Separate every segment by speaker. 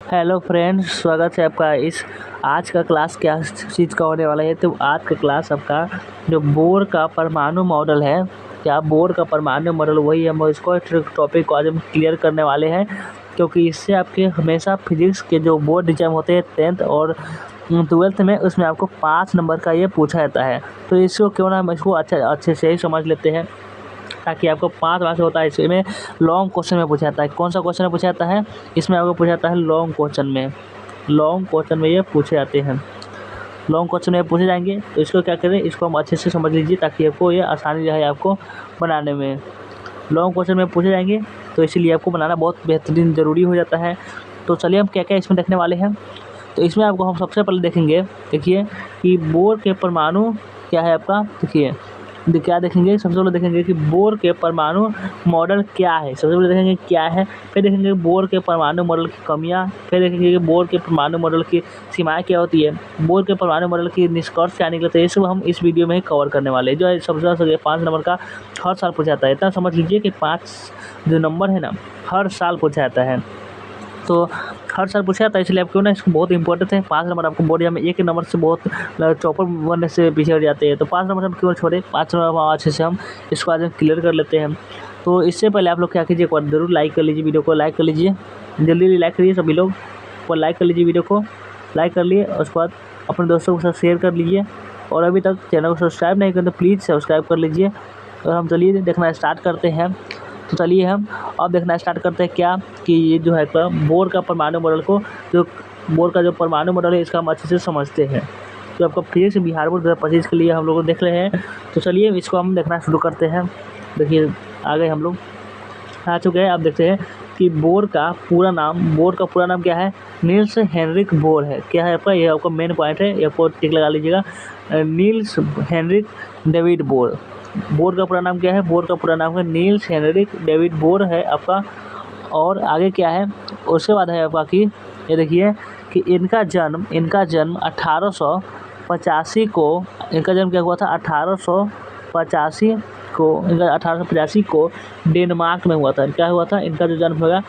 Speaker 1: Hello friends, स्वागत है आपका। इस आज का क्लास क्या चीज़ का होने वाला है। तो आज का क्लास आपका जो बोर का परमाणु मॉडल है, क्या बोर का परमाणु मॉडल वही हम इसको टॉपिक को आज हम क्लियर करने वाले हैं, क्योंकि इससे आपके हमेशा फिजिक्स के जो बोर्ड एग्जाम होते हैं 10th और 12th में, उसमें आपको 5 नंबर का ये पूछा जाता है। तो इसको क्यों ना हम इसको अच्छे से ही समझ लेते हैं, ताकि आपको 5 मार्क्स होता है। इसमें लॉन्ग क्वेश्चन में पूछा जाता है। कौन सा क्वेश्चन में पूछा जाता है? इसमें आपको पूछा जाता है लॉन्ग क्वेश्चन में ये पूछे जाते हैं। लॉन्ग क्वेश्चन में पूछे जाएंगे, तो इसको क्या करें, इसको हम अच्छे से समझ लीजिए ताकि आपको ये आसानी रहे आपको बनाने में। लॉन्ग क्वेश्चन में पूछे जाएंगे, तो इसीलिए आपको बनाना बहुत बेहतरीन ज़रूरी हो जाता है। तो चलिए हम क्या क्या इसमें देखने वाले हैं। तो इसमें आपको हम सबसे पहले देखेंगे, देखिए कि बोर के परमाणु क्या है आपका। देखिए क्या देखेंगे, सबसे पहले देखेंगे कि बोर के परमाणु मॉडल क्या है। सबसे पहले देखेंगे क्या है, फिर देखेंगे बोर के परमाणु मॉडल की कमियां, फिर देखेंगे कि बोर के परमाणु मॉडल की सीमाएं क्या होती है, बोर के परमाणु मॉडल की निष्कर्ष क्या निकलते हैं। ये सब हम इस वीडियो में ही कवर करने वाले हैं। जो है सबसे ज़्यादा 5 नंबर का हर साल पूछा जाता है। इतना समझ लीजिए कि 5 जो नंबर है ना, हर साल पूछा जाता है। तो हर साल पूछा जाता है, इसलिए आप क्यों ना इसको बहुत इंपॉर्टेंट है। 5 नंबर आपको बोर्ड में एक नंबर से बहुत चौपर बनने से पीछे हट जाते हैं। तो 5 नंबर हम क्यों छोड़े, 5 नंबर अच्छे से हम इसको आज क्लियर कर लेते हैं। तो इससे पहले आप लोग क्या कीजिए, एक बार जरूर लाइक कर लीजिए, वीडियो को लाइक कर लीजिए, जल्दी लाइक करिए सभी लोग। और लाइक कर लीजिए, वीडियो को लाइक कर लिए, उसके बाद अपने दोस्तों के साथ शेयर कर लीजिए। और अभी तक चैनल को सब्सक्राइब नहीं करें तो प्लीज़ सब्सक्राइब कर लीजिए। और हम चलिए देखना स्टार्ट करते हैं। तो चलिए हम अब देखना स्टार्ट करते हैं क्या कि ये जो है बोर का परमाणु मॉडल को, जो बोर का जो परमाणु मॉडल है, इसका हम अच्छे से समझते हैं। तो आपका फिजिक्स बिहार बोर्ड 2025 के लिए हम लोग देख रहे हैं। तो चलिए इसको हम देखना शुरू करते हैं। देखिए आ गए हम लोग, आ चुके हैं। आप देखते हैं कि बोर का पूरा नाम क्या है, नील्स हेनरिक बोर है। क्या है आपका, ये आपका मेन पॉइंट है, ये आपको टिक लगा लीजिएगा। Niels Henrik David Bohr. Bohr का पूरा नाम क्या है? बोर का पूरा नाम है नील्स हेनरिक डेविड बोर है आपका। और आगे क्या है, उसके बाद है आपका कि ये देखिए कि इनका जन्म 1885 को, इनका जन्म क्या हुआ था 1885 को डेनमार्क में हुआ था। क्या हुआ था, इनका जो जन्म हुआ,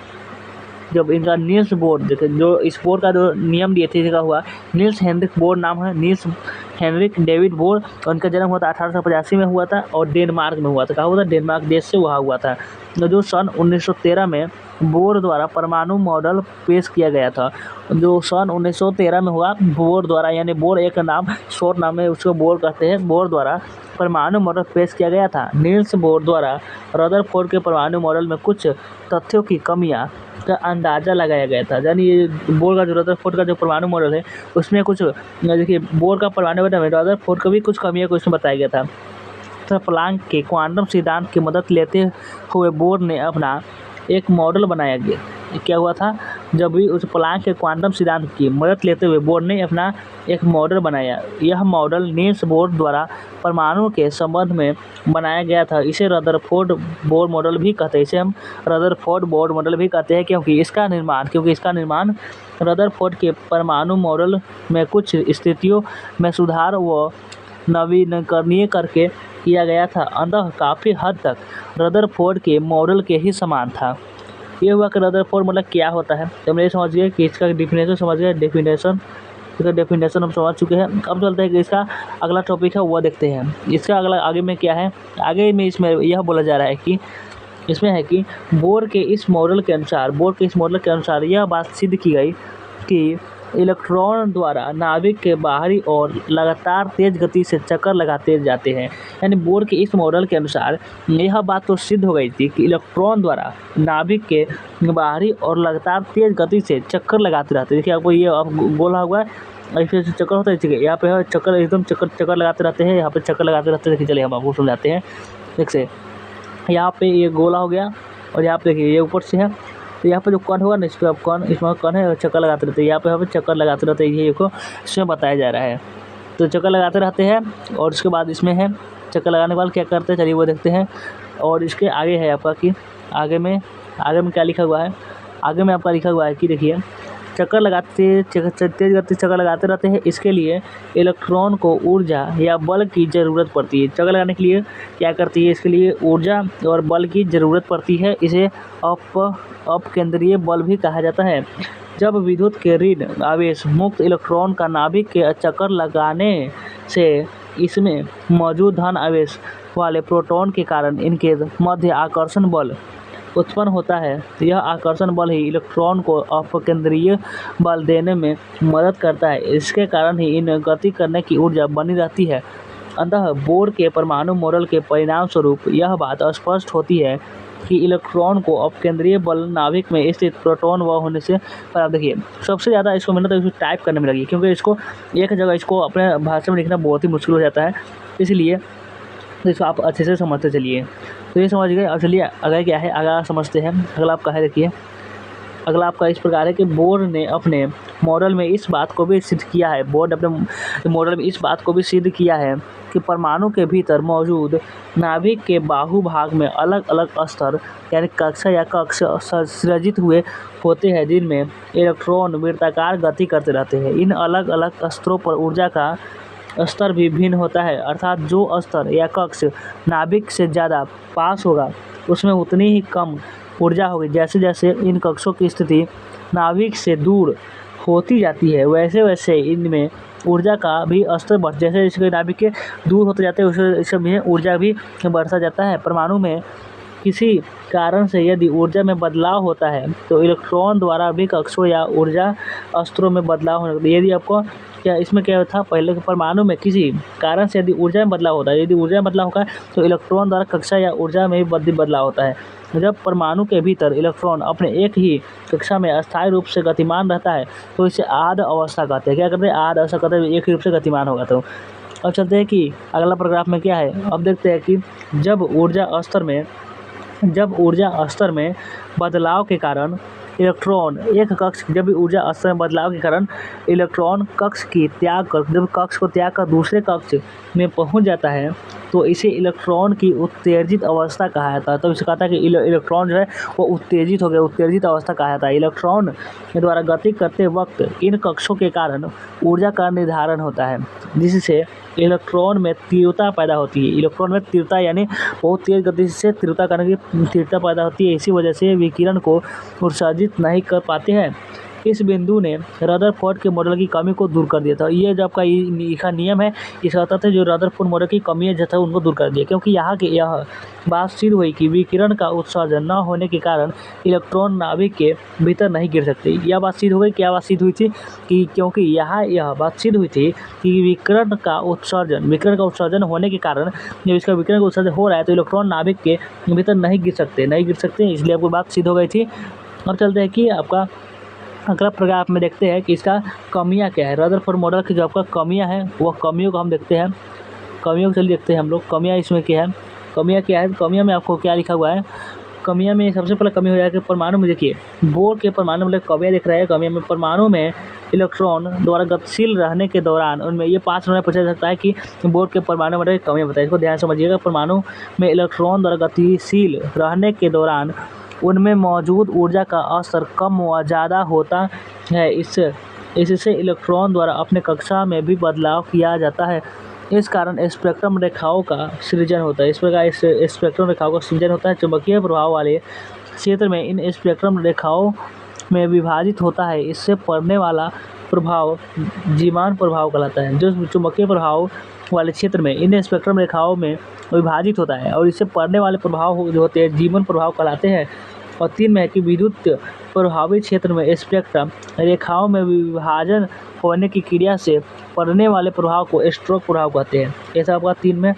Speaker 1: जब इनका नील्स बोर, देखिए जो इस बोर का जो नियम दिए थे, इसका हुआ नील्स हेनरिक बोर नाम है, नील्स हेनरिक डेविड बोर। उनका जन्म हुआ था 1885 में हुआ था, और डेनमार्क में हुआ था। कहाँ हुआ था? डेनमार्क देश से वहाँ हुआ था। जो सन 1913 में बोर द्वारा परमाणु मॉडल पेश किया गया था। जो सन 1913 में हुआ बोर द्वारा, यानी बोर एक नाम शॉर्ट नाम है, उसको बोर कहते हैं। बोर द्वारा परमाणु मॉडल पेश किया गया था। नील्स बोर द्वारा रदरफोर्ड के परमाणु मॉडल में कुछ तथ्यों की कमियां का अंदाज़ा लगाया गया था। यानी ये बोर का जो रदरफोर्ड का जो परमाणु मॉडल है, उसमें कुछ, देखिए बोर का परमाणु मॉडल में रदरफोर्ड का भी कुछ कमियों को इसमें बताया गया था। तो प्लांक के क्वांटम सिद्धांत की मदद लेते हुए बोर ने अपना एक मॉडल बनाया गया। क्या हुआ था, जब भी उस प्लांक के क्वांटम सिद्धांत की मदद लेते हुए बोर ने अपना एक मॉडल बनाया। यह मॉडल नील्स बोर द्वारा परमाणु के संबंध में बनाया गया था। इसे रदरफोर्ड बोर मॉडल भी कहते हैं। इसे हम रदरफोर्ड बोर मॉडल भी कहते हैं, क्योंकि इसका निर्माण रदरफोर्ड के परमाणु मॉडल में कुछ स्थितियों में सुधार व नवीनीकरण करके किया गया था। अंततः काफ़ी हद तक रदरफोर्ड के मॉडल के ही समान था। ये हुआ कि रदरफोर्ड मतलब क्या होता है, तो हम ये समझ गए कि इसका डेफिनेशन समझ गए। इसका डेफिनेशन हम समझ चुके हैं। अब चलते हैं कि इसका अगला टॉपिक है वो देखते हैं। इसका अगला आगे में क्या है, आगे में इसमें यह बोला जा रहा है कि इसमें है कि बोर के इस मॉडल के अनुसार यह बात सिद्ध की गई कि इलेक्ट्रॉन द्वारा नाभिक के बाहरी ओर लगातार तेज गति से चक्कर लगाते जाते हैं। यानी बोर के इस मॉडल के अनुसार यह बात तो सिद्ध हो गई थी कि इलेक्ट्रॉन द्वारा नाभिक के बाहरी और लगातार तेज गति से चक्कर लगाते रहते हैं। देखिए आपको ये गोला हुआ है, ऐसे चक्कर होता है, ये यहाँ पे चक्कर एकदम चक्कर लगाते रहते हैं, यहाँ पे चक्कर लगाते रहते हैं। देखिए चलिए हम आपको समझाते हैं। देखिए यहाँ पे ये गोला हो गया, और यहाँ पे देखिए ये ऊपर से है, तो यहाँ पे जो कण होगा ना, इस पर इसमें कण है, चक्कर लगाते रहते हैं। यहाँ पे चक्कर लगाते रहते हैं, ये को इसमें बताया जा रहा है। तो चक्कर लगाते रहते हैं, और उसके बाद इसमें है चक्कर लगाने के बाद क्या करते हैं, चलिए वो देखते हैं। और इसके आगे है आपका कि आगे में क्या लिखा हुआ है। आगे में आपका लिखा हुआ है कि देखिए तेज गति चक्कर लगाते रहते हैं। इसके लिए इलेक्ट्रॉन को ऊर्जा या बल की ज़रूरत पड़ती है। चक्कर लगाने के लिए क्या करती है, इसके लिए ऊर्जा और बल की ज़रूरत पड़ती है। इसे अपकेंद्रीय बल भी कहा जाता है। जब विद्युत के ऋण आवेश मुक्त इलेक्ट्रॉन का नाभिक के चक्कर लगाने से इसमें मौजूद धन आवेश वाले प्रोटॉन के कारण इनके मध्य आकर्षण बल उत्पन्न होता है। यह आकर्षण बल ही इलेक्ट्रॉन को अपकेंद्रीय बल देने में मदद करता है। इसके कारण ही इन गति करने की ऊर्जा बनी रहती है। अतः बोर के परमाणु मॉडल के परिणाम स्वरूप यह बात स्पष्ट होती है कि इलेक्ट्रॉन को अपकेंद्रीय बल नाभिक में स्थित प्रोटॉन व होने से प्राप्त। देखिए सबसे ज़्यादा इसको मेहनत इसको टाइप करने में लगी, क्योंकि इसको एक जगह इसको अपने भाषा में लिखना बहुत ही मुश्किल हो जाता है। इसलिए तो इसको आप अच्छे से समझते चलिए। तो ये समझ गए। अब चलिए अगला क्या है, अगला समझते हैं। अगला आपका है, देखिए अगला आपका इस प्रकार है कि बोर ने अपने मॉडल में इस बात को भी सिद्ध किया है कि परमाणु के भीतर मौजूद नाभिक के बाहुभाग में अलग अलग स्तर यानी कक्षा या कक्ष सृजित हुए होते हैं, जिनमें इलेक्ट्रॉन वृत्ताकार गति करते रहते हैं। इन अलग अलग स्तरों पर ऊर्जा का स्तर भी भिन्न होता है, अर्थात जो स्तर या कक्ष नाभिक से ज़्यादा पास होगा उसमें उतनी ही कम ऊर्जा होगी। जैसे जैसे इन कक्षों की स्थिति नाभिक से दूर होती जाती है, वैसे वैसे इनमें ऊर्जा का भी स्तर जैसे जैसे नाभिक के दूर होते जाते हैं वैसे इसमें ऊर्जा भी बढ़ता जाता है। परमाणु में किसी कारण से यदि ऊर्जा में बदलाव होता है तो इलेक्ट्रॉन द्वारा भी कक्षों या ऊर्जा स्तरों में बदलाव होने लगता है। यदि आपको क्या इसमें क्या था, पहले के परमाणु में किसी कारण से यदि ऊर्जा में बदलाव होता है, यदि ऊर्जा में बदलाव होगा तो इलेक्ट्रॉन द्वारा कक्षा या ऊर्जा में भी बदलाव होता है। जब परमाणु के भीतर इलेक्ट्रॉन अपने एक ही कक्षा में अस्थायी रूप से गतिमान रहता है तो इसे आध अवस्था कहते हैं। क्या कहते हैं, आध अवस्था कहते हैं, एक ही रूप से गतिमान होगा। तो अब चलते हैं कि अगला पैराग्राफ में क्या है। अब देखते हैं कि जब ऊर्जा स्तर में बदलाव के कारण इलेक्ट्रॉन एक कक्ष जब भी ऊर्जा स्तर में बदलाव के कारण इलेक्ट्रॉन कक्ष को त्याग कर दूसरे कक्ष में पहुंच जाता है तो इसे इलेक्ट्रॉन की उत्तेजित अवस्था कहा जाता है। तो इसे कहता है कि इलेक्ट्रॉन जो है वो उत्तेजित हो गया, उत्तेजित अवस्था कहा जाता है। इलेक्ट्रॉन के द्वारा गति करते वक्त इन कक्षों के कारण ऊर्जा का निर्धारण होता है, जिससे इलेक्ट्रॉन में तीव्रता पैदा होती है। इलेक्ट्रॉन में तीव्रता यानी बहुत तेज गति से तीव्रता करने की तीव्रता पैदा होती है। इसी वजह से विकिरण को उत्सर्जित नहीं कर पाते हैं। इस बिंदु ने रदरफोर्ड के मॉडल की कमी को दूर कर दिया था। ये जो आपका लिखा नियम है, इस कहता था जो रदरफोर्ड मॉडल की कमी है था उनको दूर कर दिया, क्योंकि यह बात सिद्ध हुई कि विकिरण का उत्सर्जन न होने के कारण इलेक्ट्रॉन नाभिक के भीतर नहीं गिर सकते। यह बात सिद्ध हो गई। क्या बात सिद्ध हुई थी कि क्योंकि यह बात सिद्ध हुई थी कि विकिरण का उत्सर्जन होने के कारण जब इसका विकिरण का उत्सर्जन हो रहा है तो इलेक्ट्रॉन नाभिक के भीतर नहीं गिर सकते, इसलिए आपको बात सिद्ध हो गई थी। अब चलते हैं कि आपका अगला पैराग्राफ में देखते हैं कि इसका कमियां क्या है। रदरफोर्ड मॉडल की जो आपका कमियां हैं वो कमियों को हम देखते हैं। कमियों को चलिए देखते हैं हम लोग। कमियां इसमें क्या है, कमियां में आपको क्या लिखा हुआ है। कमियां में सबसे पहले कमी हो जाएगी परमाणु में। देखिए बोर के परमाणु में कमियां दिख रहा है। कमियां में परमाणु में इलेक्ट्रॉन द्वारा गतिशील रहने के दौरान उनमें ये 5 नंबर पूछा जा सकता है कि बोर के परमाणु में कमियां बताइए। इसको ध्यान से समझिएगा। परमाणु में इलेक्ट्रॉन द्वारा गतिशील रहने के दौरान उनमें मौजूद ऊर्जा का स्तर कम व ज़्यादा होता है। इससे इलेक्ट्रॉन द्वारा अपने कक्षा में भी बदलाव किया जाता है। इस कारण स्पेक्ट्रम रेखाओं का सृजन होता है। इस प्रकार स्पेक्ट्रम रेखाओं का सृजन होता है। चुंबकीय प्रभाव वाले क्षेत्र में इन स्पेक्ट्रम रेखाओं में विभाजित होता है। इससे पड़ने वाला प्रभाव जीमान प्रभाव कहलाता है। जो चुंबकीय प्रभाव वाले क्षेत्र में इन स्पेक्ट्रम रेखाओं में विभाजित होता है और इससे पड़ने वाले प्रभाव जो होते हैं जीवन प्रभाव कहलाते हैं। और 3 में है कि विद्युत प्रभावी क्षेत्र में स्पेक्ट्रम रेखाओं में विभाजन होने की क्रिया से पड़ने वाले प्रभाव को स्ट्रोक प्रभाव कहते हैं। ऐसा आपका 3 में।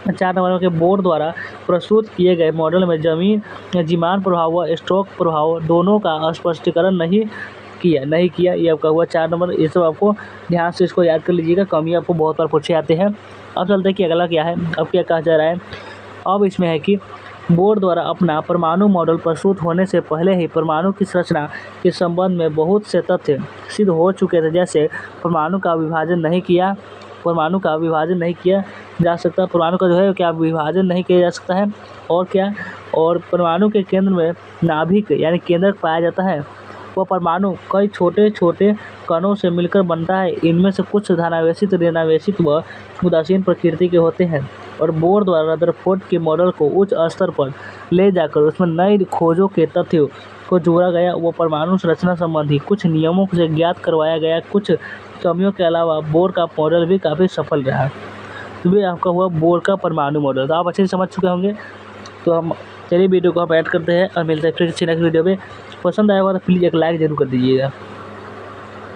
Speaker 1: 4 नंबर के बोर द्वारा प्रस्तुत किए गए मॉडल में जीमान प्रभाव व स्ट्रोक प्रभाव दोनों का स्पष्टीकरण नहीं किया। ये आपका हुआ 4 नंबर। ये सब आपको ध्यान से इसको याद कर लीजिएगा। कमी आपको बहुत बार पूछे आते हैं। अब चलते हैं कि अगला क्या है। अब क्या कहा जा रहा है। अब इसमें है कि बोर द्वारा अपना परमाणु मॉडल प्रस्तुत होने से पहले ही परमाणु की संरचना के संबंध में बहुत से तथ्य सिद्ध हो चुके थे। जैसे परमाणु का विभाजन नहीं किया जा सकता। परमाणु का जो है क्या विभाजन नहीं किया जा सकता है। और क्या, और परमाणु के केंद्र में नाभिक यानी केंद्रक पाया जाता है। वह परमाणु कई छोटे छोटे कणों से मिलकर बनता है। इनमें से कुछ धनावेशित, ऋणावेशित व उदासीन प्रकृति के होते हैं और बोर द्वारा रदरफोर्ड के मॉडल को उच्च स्तर पर ले जाकर उसमें नई खोजों के तथ्यों को जोड़ा गया। वो परमाणु संरचना संबंधी कुछ नियमों से ज्ञात करवाया गया। कुछ कमियों के अलावा बोर का मॉडल भी काफ़ी सफल रहा। तो ये आपका हुआ बोर का परमाणु मॉडल। तो आप अच्छे से समझ चुके होंगे। तो हम चलिए वीडियो को आप ऐड करते हैं और मिलते हैं फिर किसी नेक्स्ट वीडियो में। पसंद आया होगा तो प्लीज़ एक लाइक ज़रूर कर दीजिएगा।